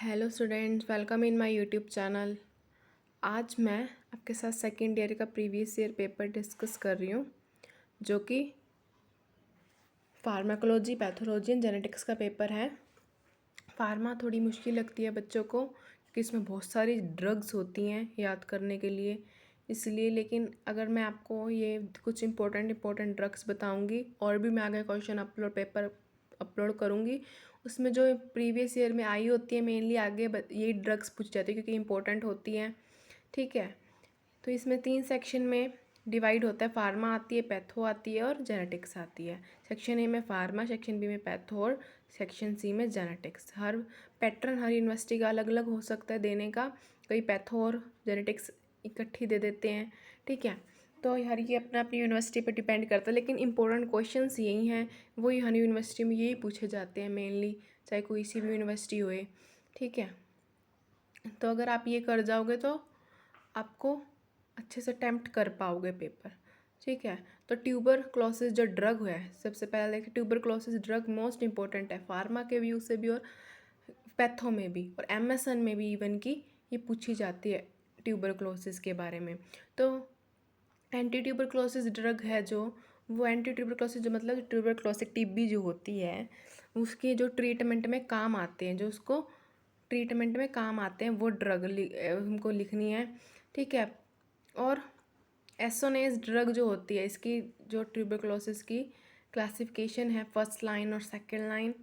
Hello students, welcome in my YouTube channel. आज मैं आपके साथ सेकेंड ईयर का प्रीवियस ईयर पेपर डिस्कस कर रही हूँ, जो कि फार्माकोलॉजी, पैथोलॉजी एंड जेनेटिक्स का पेपर है। फार्मा थोड़ी मुश्किल लगती है बच्चों को, क्योंकि इसमें बहुत सारी ड्रग्स होती हैं याद करने के लिए, इसलिए। लेकिन अगर मैं आपको ये कुछ इंपॉर्टेंट ड्रग्स बताऊँगी, और भी मैं आगे क्वेश्चन पेपर अपलोड करूँगी, उसमें जो प्रीवियस ईयर में आई होती है मेनली आगे यही ड्रग्स पूछ जाती है, क्योंकि इंपॉर्टेंट होती हैं। ठीक है, तो इसमें 3 सेक्शन में डिवाइड होता है। फार्मा आती है, पैथो आती है और जेनेटिक्स आती है। सेक्शन ए में फार्मा, सेक्शन बी में पैथो और सेक्शन सी में जेनेटिक्स। हर पैटर्न हर यूनिवर्सिटी का अलग अलग हो सकता है देने का, कई पैथो और जेनेटिक्स इकट्ठी दे देते हैं। ठीक है, तो हर ये अपना अपनी यूनिवर्सिटी पर डिपेंड करता है, लेकिन इंपॉर्टेंट क्वेश्चंस यही हैं, वही हर यूनिवर्सिटी में यही पूछे जाते हैं मेनली, चाहे कोई सी भी यूनिवर्सिटी होए। ठीक है, तो अगर आप ये कर जाओगे तो आपको अच्छे से अटेम्प्ट कर पाओगे पेपर। ठीक है, तो ट्यूबरक्लोसिस जो ड्रग है, सबसे पहले कि ट्यूबरक्लोसिस ड्रग मोस्ट इंपॉर्टेंट है फार्मा के व्यू से भी और पैथो में भी और एमएसएन में भी इवन की ये पूछी जाती है ट्यूबरक्लोसिस के बारे में। तो एंटी ट्यूबरक्लोसिस ड्रग है जो, वो एंटी ट्यूबरक्लोसिस जो मतलब ट्यूबरक्लोसिक टीबी जो होती है, उसके जो ट्रीटमेंट में काम आते हैं, जो उसको ट्रीटमेंट में काम आते हैं, वो ड्रग हमको लिखनी है। ठीक है, और एसोनेज ड्रग जो होती है, इसकी जो ट्यूबरक्लोसिस की क्लासिफिकेशन है, फर्स्ट लाइन और सेकेंड लाइन,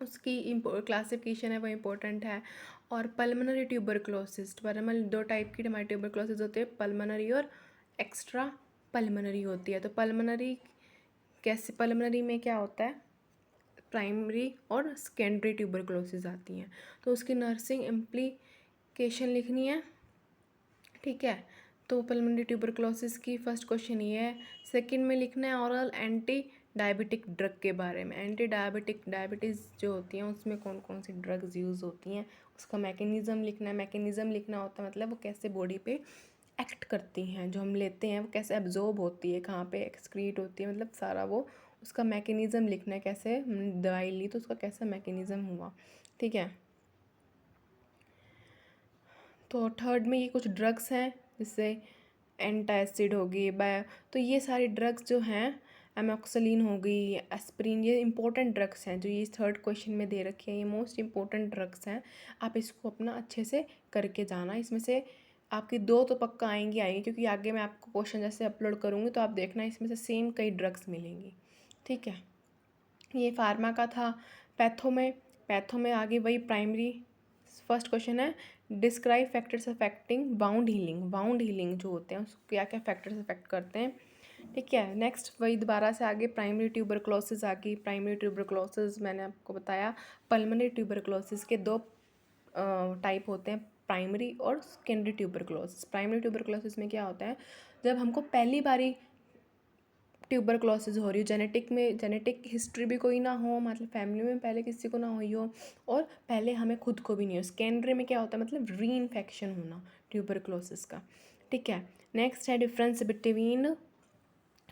उसकी क्लासिफिकेशन है वो इम्पोर्टेंट है। और पल्मोनरी ट्यूबरक्लोसिस, दो टाइप की हमारी ट्यूबरक्लोसिस होती है, पल्मोनरी और एक्स्ट्रा पल्मोनरी होती है। तो पल्मोनरी कैसे, पल्मोनरी में क्या होता है, प्राइमरी और सेकेंडरी ट्यूबरक्लोसिस आती हैं, तो उसकी नर्सिंग इम्प्लीकेशन लिखनी है। ठीक है, तो पल्मोनरी ट्यूबरक्लोसिस की फर्स्ट क्वेश्चन ये है। सेकंड में लिखना है ऑरल एंटी डायबिटिक ड्रग के बारे में। एंटी डायबिटीज़ जो होती हैं उसमें कौन कौन सी ड्रग्स यूज़ होती हैं, उसका मैकेनिज़्म लिखना है। मैकेनिज़्म लिखना होता है मतलब वो कैसे बॉडी पे एक्ट करती हैं, जो हम लेते हैं वो कैसे एब्जॉर्ब होती है, कहाँ पे एक्सक्रीट होती है, मतलब सारा वो उसका मैकेनिज़्म लिखना है। कैसे दवाई ली तो उसका कैसा मैकेनिज़्म हुआ। ठीक है, तो थर्ड में ये कुछ ड्रग्स हैं, जैसे एंटासिड होगी, तो ये सारी ड्रग्स जो हैं, एमोक्सिलिन हो गई, एस्प्रिन, ये इंपॉर्टेंट ड्रग्स हैं जो ये थर्ड क्वेश्चन में दे रखी हैं। ये मोस्ट इंपॉर्टेंट ड्रग्स हैं, आप इसको अपना अच्छे से करके जाना। इसमें से आपकी 2 तो पक्का आएंगी, क्योंकि आगे मैं आपको क्वेश्चन जैसे अपलोड करूँगी तो आप देखना इसमें से सेम कई ड्रग्स मिलेंगी। ठीक है, ये फार्मा का था। पैथो में आगे वही प्राइमरी। फर्स्ट क्वेश्चन है, describe factors affecting bound healing जो होते हैं उसको क्या क्या फैक्टर्स अफेक्ट करते हैं। ठीक है, नेक्स्ट वही दोबारा से आगे प्राइमरी ट्यूबरक्लोसिस आ गई। प्राइमरी ट्यूबरक्लोसिस मैंने आपको बताया, पल्मोनरी ट्यूबरक्लोसिस के 2 टाइप होते हैं, प्राइमरी और सेकेंडरी ट्यूबरक्लोसिस। प्राइमरी ट्यूबरक्लोसिस में क्या होता है, जब हमको पहली बारी ट्यूबरक्लोसिस हो रही हो, जेनेटिक हिस्ट्री भी कोई ना हो, मतलब फैमिली में पहले किसी को ना हुई हो, और पहले हमें खुद को भी नहीं हो। सेकेंडरी में क्या होता है, मतलब री इन्फेक्शन होना ट्यूबरक्लोसिस का। ठीक है, नेक्स्ट है difference between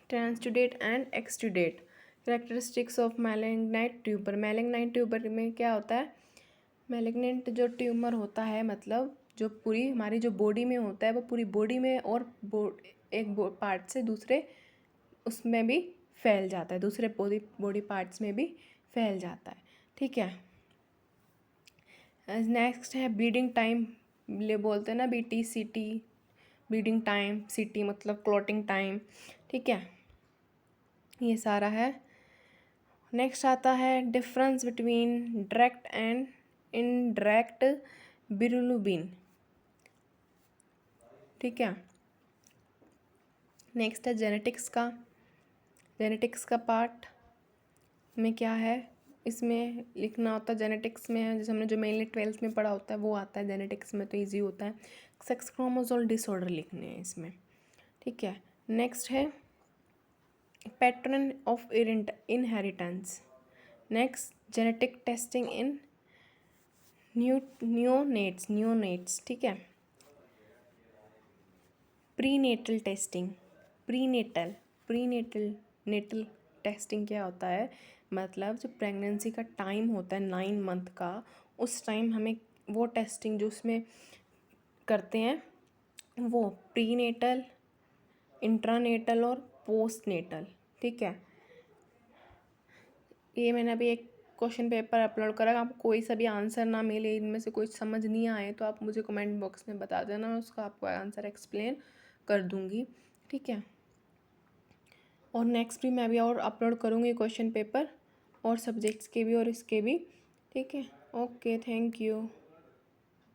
transudate and exudate. Characteristics of malignant tumour. Malignant tumour में क्या होता है, मैलिग्नेंट जो ट्यूमर होता है, मतलब जो पूरी हमारी जो बॉडी में होता है, वो पूरी बॉडी में और एक पार्ट से दूसरे उसमें भी फैल जाता है, दूसरे बॉडी पार्ट्स में भी फैल जाता है। ठीक है, नेक्स्ट है ब्लीडिंग टाइम, ले बोलते हैं ना BT-CT, ब्लीडिंग टाइम, CT मतलब क्लॉटिंग टाइम। ठीक है, ये सारा है। नेक्स्ट आता है difference between direct and indirect bilirubin. ठीक है, नेक्स्ट है जेनेटिक्स का पार्ट में क्या है, इसमें लिखना होता है। जेनेटिक्स में है, जैसे हमने जो मेनली 12th में पढ़ा होता है वो आता है जेनेटिक्स में, तो इजी होता है। सेक्स क्रोमोसोमल डिसऑर्डर लिखने हैं इसमें। ठीक है, नेक्स्ट है pattern of inheritance. Next genetic testing in neonates. ठीक है, prenatal testing, prenatal natal testing क्या होता है, मतलब जो प्रेगनेंसी का टाइम होता है 9 मंथ का, उस टाइम हमें वो टेस्टिंग जो उसमें करते हैं वो प्रीनेटल, इंट्रानेटल और पोस्टनेटल, ठीक है। ये मैंने अभी एक क्वेश्चन पेपर अपलोड करा, आपको कोई सा भी आंसर ना मिले, इनमें से कोई समझ नहीं आए तो आप मुझे कमेंट बॉक्स में बता देना, मैं उसका आपको आंसर एक्सप्लेन कर दूँगी, ठीक है। और नेक्स्ट भी मैं अभी और अपलोड करूँगी क्वेश्चन पेपर, और सब्जेक्ट्स के भी और इसके भी, ठीक है। Okay, thank you.